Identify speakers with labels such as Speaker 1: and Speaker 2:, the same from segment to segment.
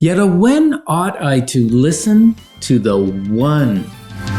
Speaker 1: Yet when ought I to listen to the one?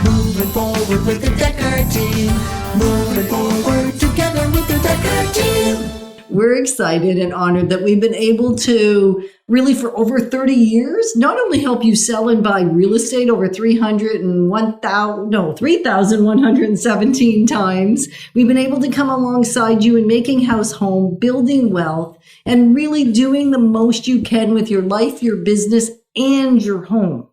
Speaker 2: Moving forward with the Decker team. Moving forward together with the Decker team.
Speaker 3: We're excited and honored that we've been able to really for over 30 years, not only help you sell and buy real estate over 3,117 times, we've been able to come alongside you in making house home, building wealth, and really doing the most you can with your life, your business, and your home.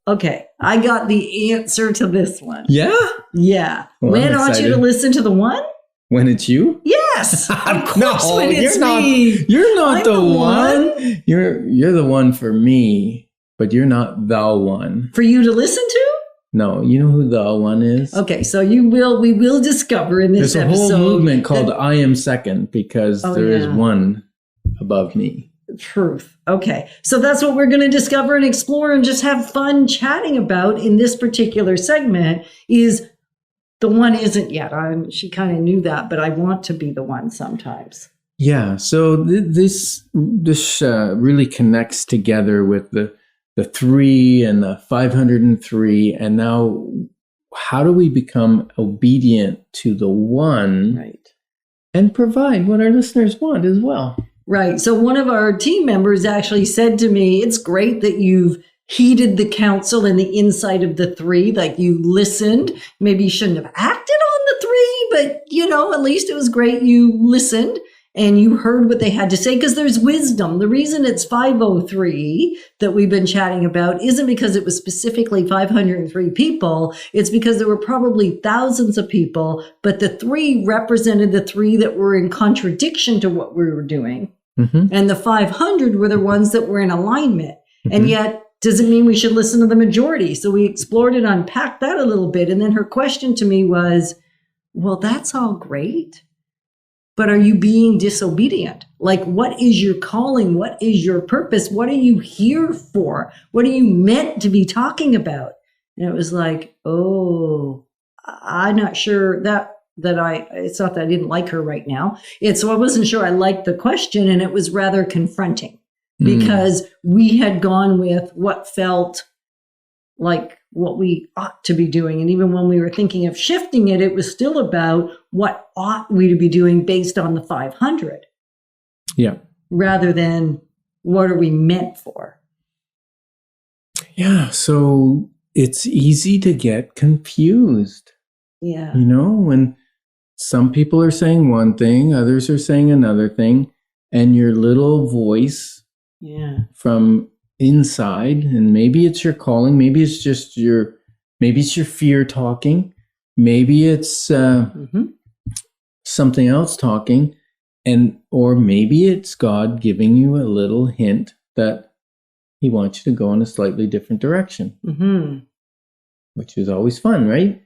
Speaker 3: Okay, I got the answer to this one.
Speaker 1: Yeah?
Speaker 3: Yeah.
Speaker 1: Well,
Speaker 3: when
Speaker 1: I'm
Speaker 3: ought you to
Speaker 1: excited.
Speaker 3: listen to the one?
Speaker 1: When it's you?
Speaker 3: Yes, of course.
Speaker 1: No,
Speaker 3: when it's
Speaker 1: you're
Speaker 3: me.
Speaker 1: You're not
Speaker 3: I'm
Speaker 1: the
Speaker 3: the
Speaker 1: one.
Speaker 3: one.
Speaker 1: You're the one for me, but you're not the one.
Speaker 3: For you to listen to?
Speaker 1: No, you know who the one is?
Speaker 3: Okay, so we will discover in this
Speaker 1: There's a
Speaker 3: episode.
Speaker 1: whole movement called
Speaker 3: that-
Speaker 1: I Am Second because there is one above me.
Speaker 3: Truth. Okay, so that's what we're going to discover and explore and just have fun chatting about in this particular segment is the one isn't yet. She kind of knew that, but I want to be the one sometimes.
Speaker 1: Yeah, so this really connects together with the 3 and the 503, and now how do we become obedient to the one,
Speaker 3: Right.
Speaker 1: and provide what our listeners want as well?
Speaker 3: Right. So one of our team members actually said to me, it's great that you've heeded the counsel and the insight of the 3, like you listened. Maybe you shouldn't have acted on the 3, but at least it was great you listened and you heard what they had to say because there's wisdom. The reason it's 503 that we've been chatting about isn't because it was specifically 503 people. It's because there were probably thousands of people, but the 3 represented the 3 that were in contradiction to what we were doing.
Speaker 1: Mm-hmm.
Speaker 3: And the 500 were the ones that were in alignment.
Speaker 1: Mm-hmm.
Speaker 3: And yet, doesn't mean we should listen to the majority. So we explored and unpacked that a little bit. And then her question to me was, well, that's all great, but are you being disobedient? Like, what is your calling? What is your purpose? What are you here for? What are you meant to be talking about? And it was like, oh, I'm not sure it's not that I didn't like her right now. So I wasn't sure I liked the question, and it was rather confronting because we had gone with what felt like what we ought to be doing. And even when we were thinking of shifting it, it was still about what ought we to be doing based on the 500.
Speaker 1: Yeah.
Speaker 3: Rather than what are we meant for?
Speaker 1: Yeah. So it's easy to get confused.
Speaker 3: Yeah.
Speaker 1: When some people are saying one thing, others are saying another thing, and your little voice from inside, and maybe it's your calling, maybe it's just your fear talking, maybe it's something else talking, or maybe it's God giving you a little hint that he wants you to go in a slightly different direction, which is always fun, right?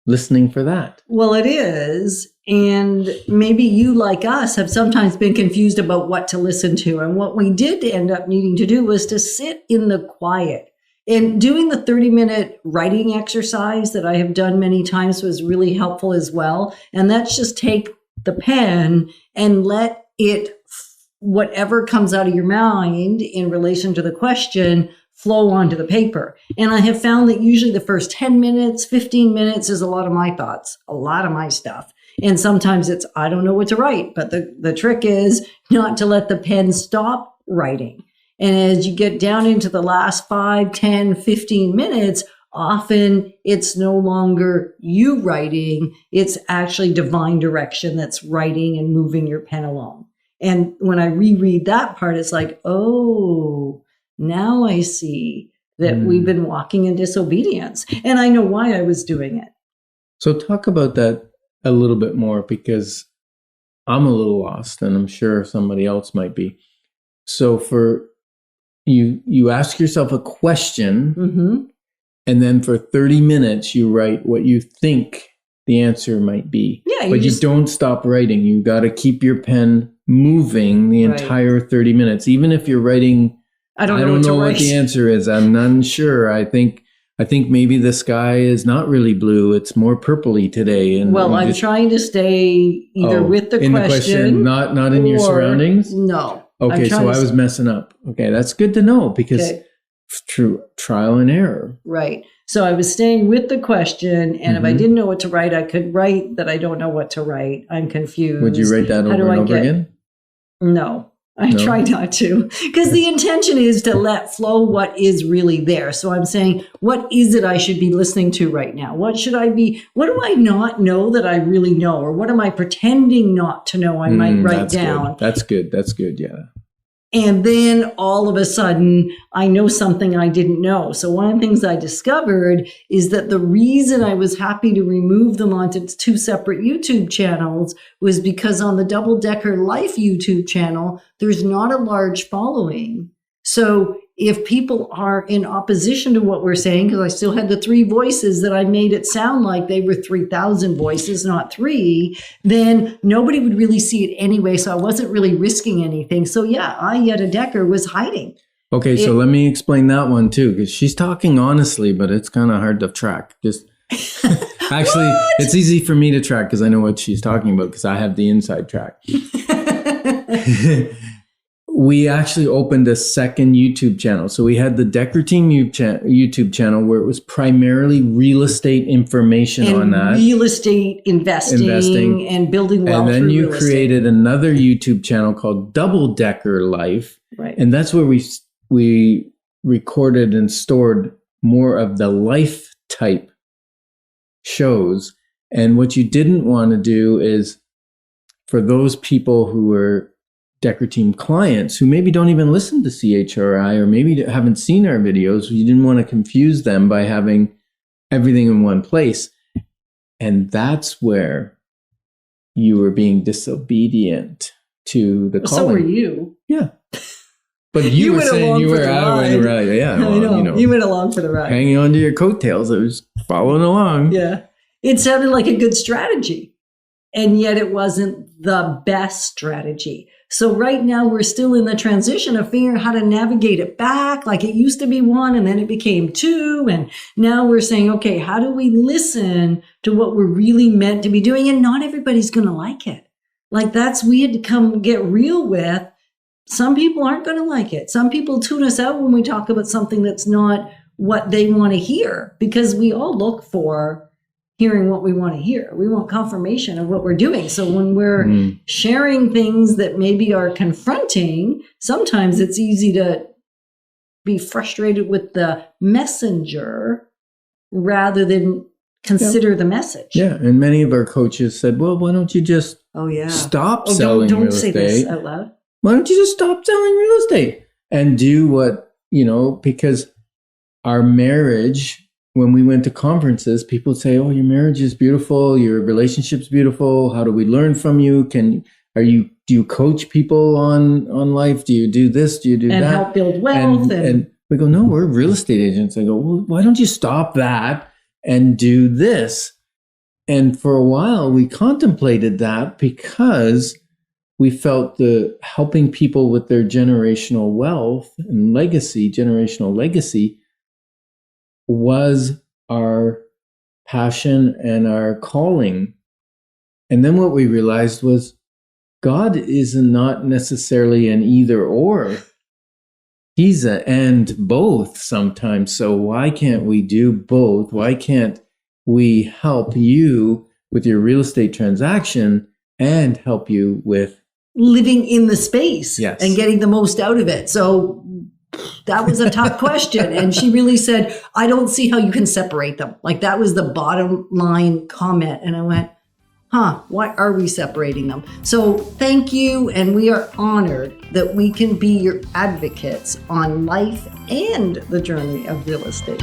Speaker 1: Listening for that.
Speaker 3: Well, it is. And maybe you, like us, have sometimes been confused about what to listen to. And what we did end up needing to do was to sit in the quiet. And doing the 30-minute writing exercise that I have done many times was really helpful as well. And that's just take the pen and let it, whatever comes out of your mind in relation to the question, flow onto the paper. And I have found that usually the first 10 minutes, 15 minutes is a lot of my thoughts, a lot of my stuff. And sometimes it's, I don't know what to write, but the trick is not to let the pen stop writing. And as you get down into the last 5, 10, 15 minutes, often it's no longer you writing, it's actually divine direction that's writing and moving your pen along. And when I reread that part, it's like, oh, now I see that we've been walking in disobedience. And I know why I was doing it.
Speaker 1: So talk about that a little bit more, because I'm a little lost, and I'm sure somebody else might be. So for you ask yourself a question, and then for 30 minutes, you write what you think the answer might be.
Speaker 3: Yeah,
Speaker 1: but you don't stop writing. You got to keep your pen moving the entire 30 minutes, even if you're writing. I don't know what the answer is. I'm not sure. I think maybe the sky is not really blue. It's more purpley today. And
Speaker 3: I'm trying to stay either with the question,
Speaker 1: not in your surroundings.
Speaker 3: No.
Speaker 1: Okay, so I was messing up. Okay, that's good to know because through trial and error.
Speaker 3: Right. So I was staying with the question, and if I didn't know what to write, I could write that I don't know what to write. I'm confused.
Speaker 1: Would you write that over and over again?
Speaker 3: No. I try not to, because the intention is to let flow what is really there. So I'm saying, what is it I should be listening to right now? What do I not know that I really know? Or what am I pretending not to know I might write down?
Speaker 1: Good. That's good. That's good. Yeah.
Speaker 3: And then all of a sudden, I know something I didn't know. So one of the things I discovered is that the reason I was happy to remove them onto 2 separate YouTube channels was because on the Double Decker Life YouTube channel, there's not a large following. So if people are in opposition to what we're saying, because I still had the 3 voices that I made it sound like they were 3,000 voices, not 3, then nobody would really see it anyway. So I wasn't really risking anything. So yeah, Yetta Decker was hiding.
Speaker 1: Okay, so let me explain that one too, because she's talking honestly, but it's kind of hard to track. Just actually, it's easy for me to track because I know what she's talking about because I have the inside track. We actually opened a second YouTube channel. So we had the Decker Team YouTube channel where it was primarily real estate information
Speaker 3: and
Speaker 1: on that.
Speaker 3: Real estate investing and building wealth.
Speaker 1: And then you
Speaker 3: real
Speaker 1: created another YouTube channel called Double Decker Life.
Speaker 3: Right.
Speaker 1: And that's where we recorded and stored more of the life type shows. And what you didn't want to do is for those people who were Decker Team clients who maybe don't even listen to CHRI or maybe haven't seen our videos, you didn't want to confuse them by having everything in one place. And that's where you were being disobedient to the calling.
Speaker 3: So were you.
Speaker 1: Yeah. But you were saying you were out of the ride. Yeah. Well,
Speaker 3: you went along for the ride.
Speaker 1: Hanging on to your coattails. I was following along.
Speaker 3: Yeah. It sounded like a good strategy. And yet it wasn't the best strategy. So right now we're still in the transition of figuring out how to navigate it back. Like it used to be 1 and then it became 2. And now we're saying, okay, how do we listen to what we're really meant to be doing? And not everybody's going to like it. Like we had to come get real with. Some people aren't going to like it. Some people tune us out when we talk about something that's not what they want to hear, because we all look for hearing what we want to hear. We want confirmation of what we're doing. So when we're sharing things that maybe are confronting, sometimes it's easy to be frustrated with the messenger rather than consider the message.
Speaker 1: Yeah. And many of our coaches said, well, why don't you just stop selling real estate?
Speaker 3: Don't say this out loud.
Speaker 1: Why don't you just stop selling real estate and do what, because our marriage, when we went to conferences, people would say, oh, your marriage is beautiful. Your relationship's beautiful. How do we learn from you? Do you coach people on life? Do you do this? Do you do that?
Speaker 3: And help build wealth.
Speaker 1: And we go, no, we're real estate agents. I go, well, why don't you stop that and do this? And for a while, we contemplated that because we felt the helping people with their generational wealth and generational legacy, was our passion and our calling. And then what we realized was God is not necessarily an either or. He's an and both sometimes. So why can't we do both? Why can't we help you with your real estate transaction and help you with
Speaker 3: living in the space
Speaker 1: and
Speaker 3: getting the most out of it? So that was a tough question. And she really said, I don't see how you can separate them. Like that was the bottom line comment. And I went, why are we separating them? So thank you. And we are honored that we can be your advocates on life and the journey of real estate.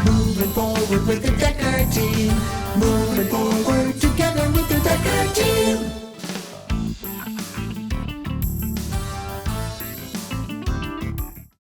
Speaker 2: Moving forward with the Decker Team. Moving forward.